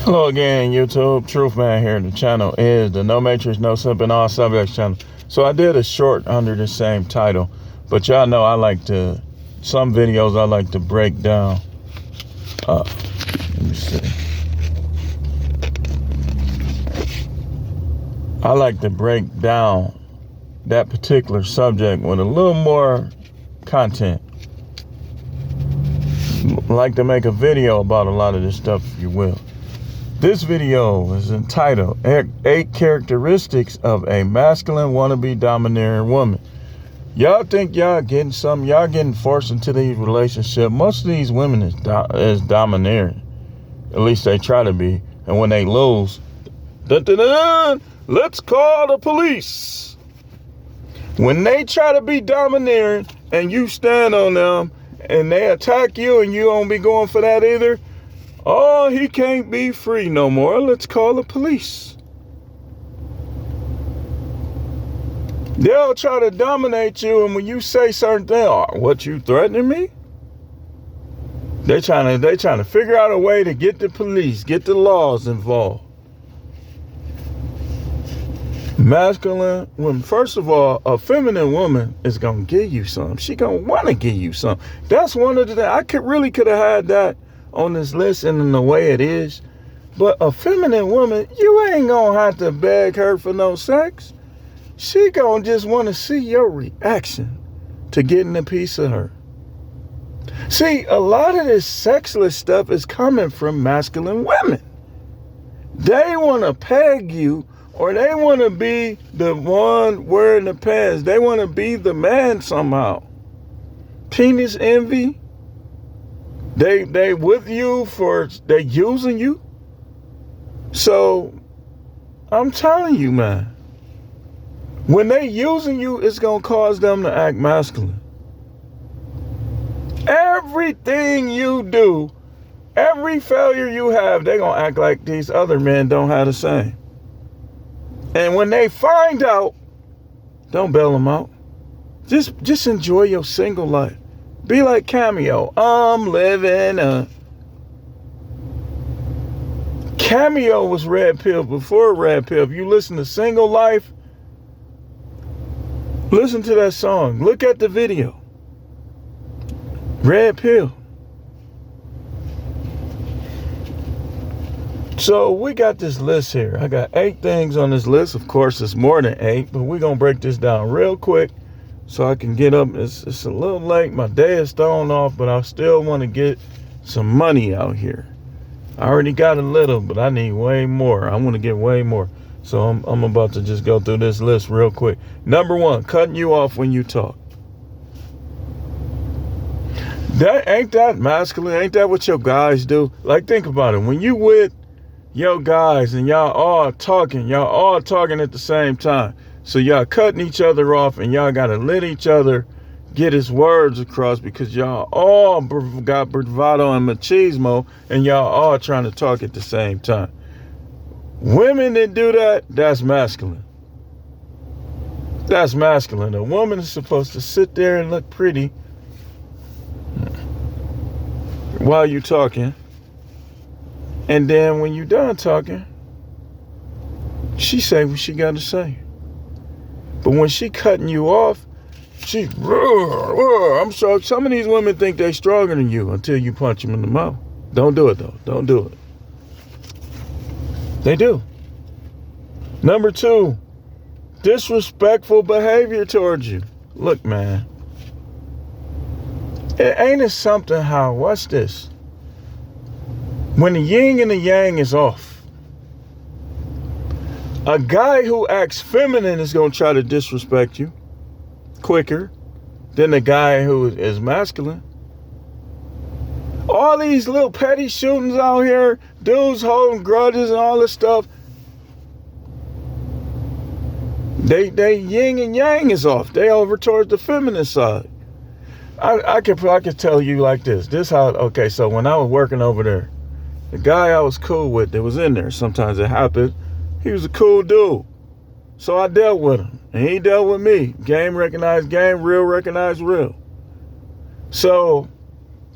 Hello again, YouTube. Truth Man here. The channel is the No Matrix, No Simping, All Subjects channel. So I did a short under the same title, but y'all know some videos I like to break down. Let me see. I like to break down that particular subject with a little more content. I like to make a video about a lot of this stuff, if you will. This video is entitled 8 Characteristics of a Masculine Wannabe Domineering Woman. Y'all think y'all getting something, y'all getting forced into these relationships. Most of these women is domineering. At least they try to be. And when they lose, let's call the police. When they try to be domineering and you stand on them and they attack you and you don't be going for that either, oh, he can't be free no more. Let's call the police. They'll try to dominate you, and when you say certain things, oh, what, you threatening me? They trying to figure out a way to get the police, get the laws involved. Masculine women, first of all, a feminine woman is gonna give you something. She gonna want to give you something. That's one of the things. I could have had that on this list and in the way it is, but a feminine woman, you ain't gonna have to beg her for no sex. She gonna just want to see your reaction to getting a piece of her. See, a lot of this sexless stuff is coming from masculine women. They want to peg you, or they want to be the one wearing the pants. They want to be the man somehow. Penis envy. They with you they using you. So I'm telling you, man, when they using you, it's gonna cause them to act masculine. Everything you do, every failure you have, they gonna act like these other men don't have the same. And when they find out, don't bail them out. Just enjoy your single life. Be like Cameo. I'm living Cameo was Red Pill before Red Pill. If you listen to Single Life, listen to that song. Look at the video. Red Pill. So we got this list here. I got 8 things on this list. Of course, it's more than 8, but we're going to break this down real quick so I can get up. It's a little late. My day is thrown off, but I still want to get some money out here. I already got a little, but I need way more. I want to get way more. So I'm about to just go through this list real quick. Number 1, cutting you off when you talk. Ain't that masculine? Ain't that what your guys do? Like, think about it. When you with your guys and y'all all talking at the same time. So y'all cutting each other off and y'all got to let each other get his words across because y'all all got bravado and machismo and y'all all trying to talk at the same time. Women that do that, that's masculine. That's masculine. A woman is supposed to sit there and look pretty while you're talking. And then when you're done talking, she say what she got to say. But when she cutting you off, I'm sorry. Some of these women think they stronger than you until you punch them in the mouth. Don't do it, though. Don't do it. They do. Number 2, disrespectful behavior towards you. Look, man. Ain't it something how, watch this. When the yin and the yang is off, a guy who acts feminine is going to try to disrespect you quicker than the guy who is masculine. All these little petty shootings out here, dudes holding grudges and all this stuff, they yin and yang is off. They over towards the feminine side. I could tell you like this. So when I was working over there, the guy I was cool with that was in there, sometimes it happened, he was a cool dude. So I dealt with him, and he dealt with me. Game recognized game, real recognized real. So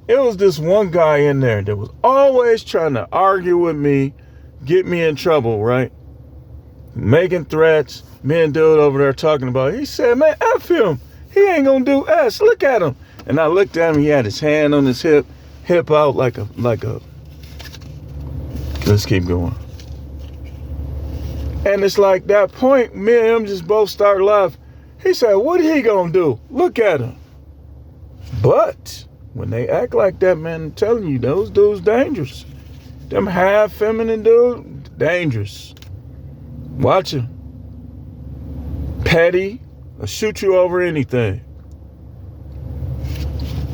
it was this one guy in there that was always trying to argue with me, get me in trouble, right? Making threats. Me and dude over there talking about it. He said, man, F him. He ain't gonna do S. Look at him. And I looked at him. He had his hand on his hip out like a. Let's keep going. And it's like that point, me and him just both start laughing. He said, what he gonna do? Look at him. But when they act like that, man, I'm telling you, those dudes dangerous. Them half feminine dudes, dangerous. Watch him. Petty, or shoot you over anything.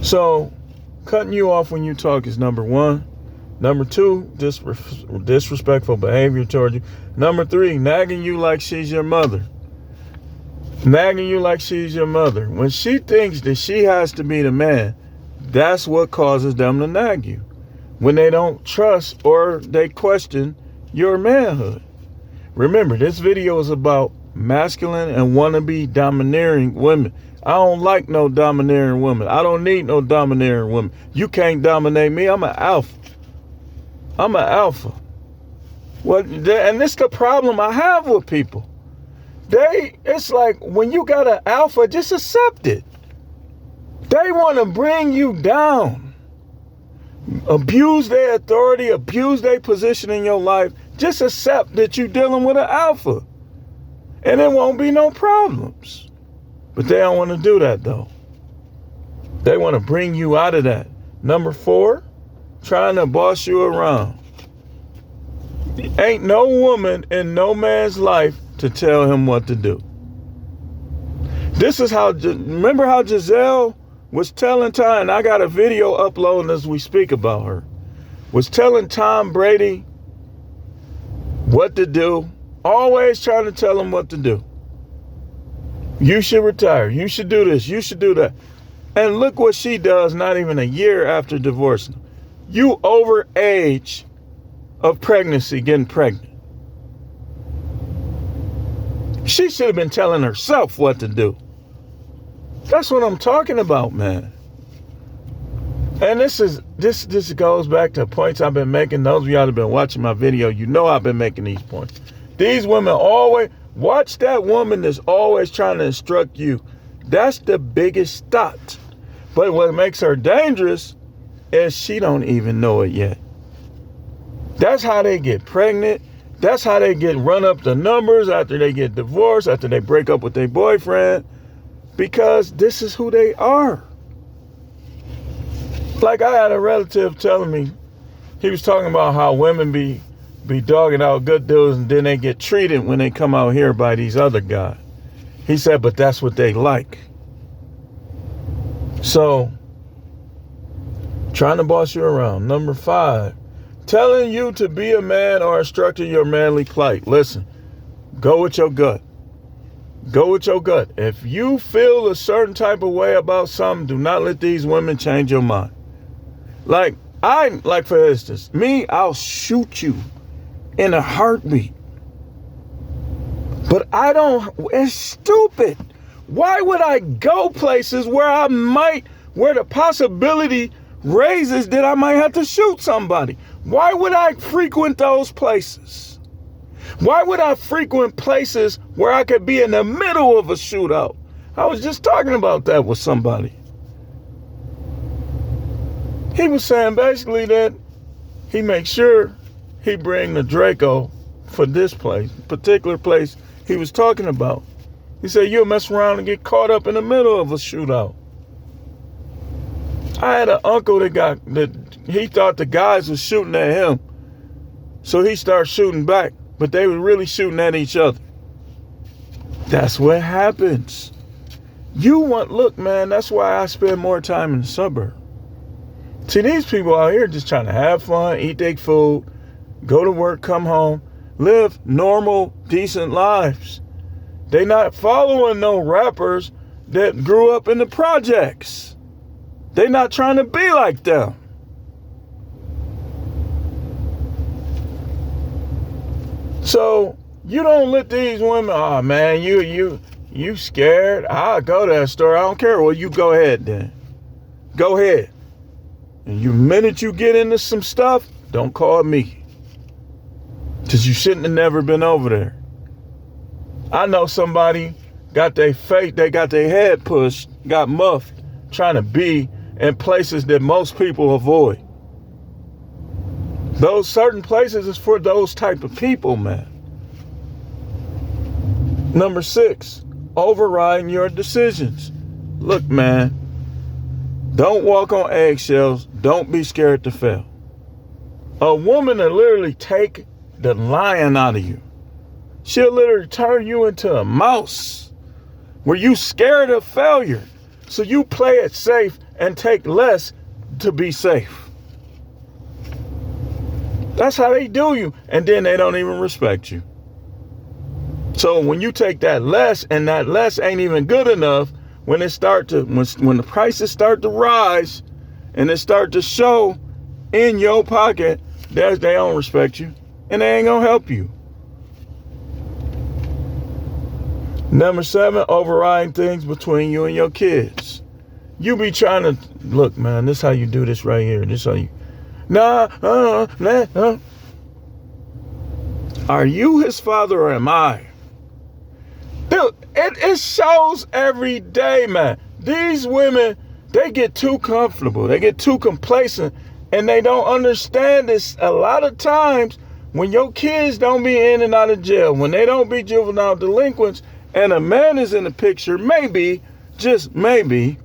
So, cutting you off when you talk is number one. Number two, disrespectful behavior toward you. Number three, nagging you like she's your mother. Nagging you like she's your mother. When she thinks that she has to be the man, that's what causes them to nag you. When they don't trust or they question your manhood. Remember, this video is about masculine and wannabe domineering women. I don't like no domineering women. I don't need no domineering women. You can't dominate me. I'm an alpha. I'm an alpha. And this is the problem I have with people. It's like when you got an alpha, just accept it. They want to bring you down. Abuse their authority, abuse their position in your life. Just accept that you're dealing with an alpha. And there won't be no problems. But they don't want to do that though. They want to bring you out of that. Number four, trying to boss you around. Ain't no woman in no man's life to tell him what to do. This is how, remember how Giselle was telling Tom, and I got a video uploading as we speak about her, was telling Tom Brady what to do, always trying to tell him what to do. You should retire. You should do this. You should do that. And look what she does not even a year after divorcing him. You over age of pregnancy, getting pregnant. She should have been telling herself what to do. That's what I'm talking about, man. And this goes back to points I've been making. Those of y'all that have been watching my video, you know I've been making these points. These women always, watch that woman that's always trying to instruct you. That's the biggest thought. But what makes her dangerous is she don't even know it yet. That's how they get pregnant. That's how they get run up the numbers after they get divorced, after they break up with their boyfriend, because this is who they are. Like I had a relative telling me, he was talking about how women be dogging out good dudes and then they get treated when they come out here by these other guys. He said, but that's what they like. So, trying to boss you around. Number five, telling you to be a man or instructing your manly plight. Listen, go with your gut. Go with your gut. If you feel a certain type of way about something, do not let these women change your mind. Like for instance, me, I'll shoot you in a heartbeat. But it's stupid. Why would I go places where where the possibility raises that I might have to shoot somebody? Why would I frequent those places? Why would I frequent places where I could be in the middle of a shootout? I was just talking about that with somebody. He was saying basically that he makes sure he bring the Draco for this particular place he was talking about. He said, you'll mess around and get caught up in the middle of a shootout. I had an uncle that he thought the guys was shooting at him. So he started shooting back, but they were really shooting at each other. That's what happens. Look, man, that's why I spend more time in the suburb. See, these people out here just trying to have fun, eat their food, go to work, come home, live normal, decent lives. They not following no rappers that grew up in the projects. They not trying to be like them. So you don't let these women, oh man, you scared? I'll go to that store. I don't care. Well, you go ahead then. Go ahead. And the minute you get into some stuff, don't call me. Because you shouldn't have never been over there. I know somebody got their head pushed, got muffed, trying to be in places that most people avoid. Those certain places is for those type of people, man. Number 6, overriding your decisions. Look, man, don't walk on eggshells. Don't be scared to fail. A woman will literally take the lion out of you. She'll literally turn you into a mouse where you scared of failure. So you play it safe and take less to be safe. That's how they do you. And then they don't even respect you. So when you take that less and that less ain't even good enough, when the prices start to rise and it start to show in your pocket, they don't respect you and they ain't gonna help you. Number 7, overriding things between you and your kids. You be trying to, look, man, this is how you do this right here. This how you, Are you his father or am I? Dude, it shows every day, man. These women, they get too comfortable. They get too complacent and they don't understand this. A lot of times when your kids don't be in and out of jail, when they don't be juvenile delinquents, and a man is in the picture, maybe, just maybe,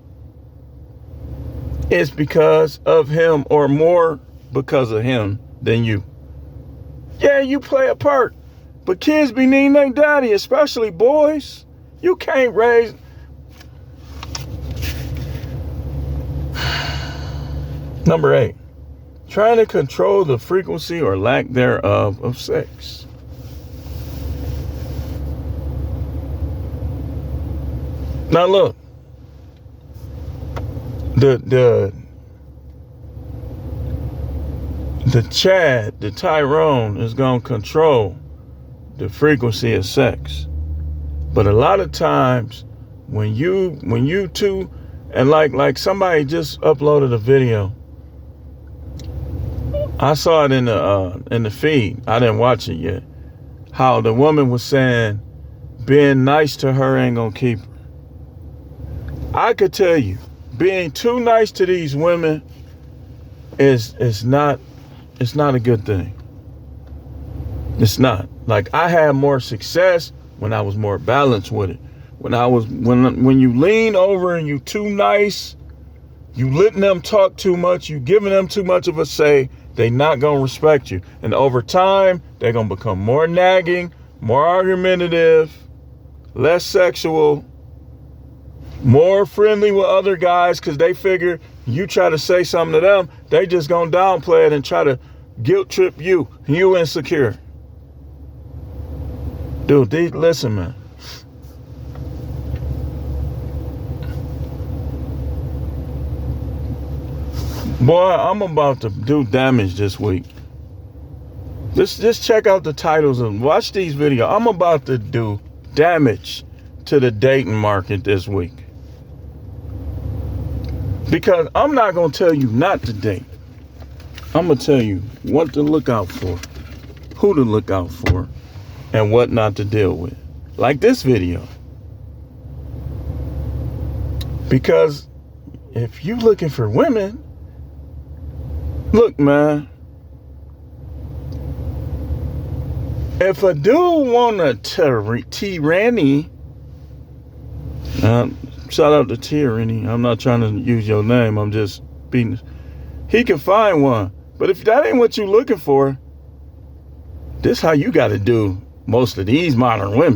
it's because of him or more because of him than you. Yeah, you play a part, but kids be needing their daddy, especially boys. You can't raise. Number 8, trying to control the frequency or lack thereof of sex. Now look, the Chad, the Tyrone is gonna control the frequency of sex. But a lot of times when you two, and like somebody just uploaded a video. I saw it in the feed. I didn't watch it yet. How the woman was saying being nice to her ain't gonna keep her. I could tell you, being too nice to these women is not a good thing. It's not. Like, I had more success when I was more balanced with it. When you lean over and you too nice, you letting them talk too much, you giving them too much of a say, they not gonna respect you. And over time, they're gonna become more nagging, more argumentative, less sexual, more friendly with other guys, because they figure you try to say something to them, they just gonna downplay it and try to guilt trip you insecure. Dude, listen, man. Boy, I'm about to do damage this week. Just check out the titles and watch these videos. I'm about to do damage to the dating market this week. Because I'm not going to tell you not to date. I'm going to tell you what to look out for, who to look out for, and what not to deal with. Like this video. Because if you looking for women, look, man, if a dude want a tyranny, shout out to Tyranny. I'm not trying to use your name. I'm just being. He can find one. But if that ain't what you looking for, this how you got to do most of these modern women.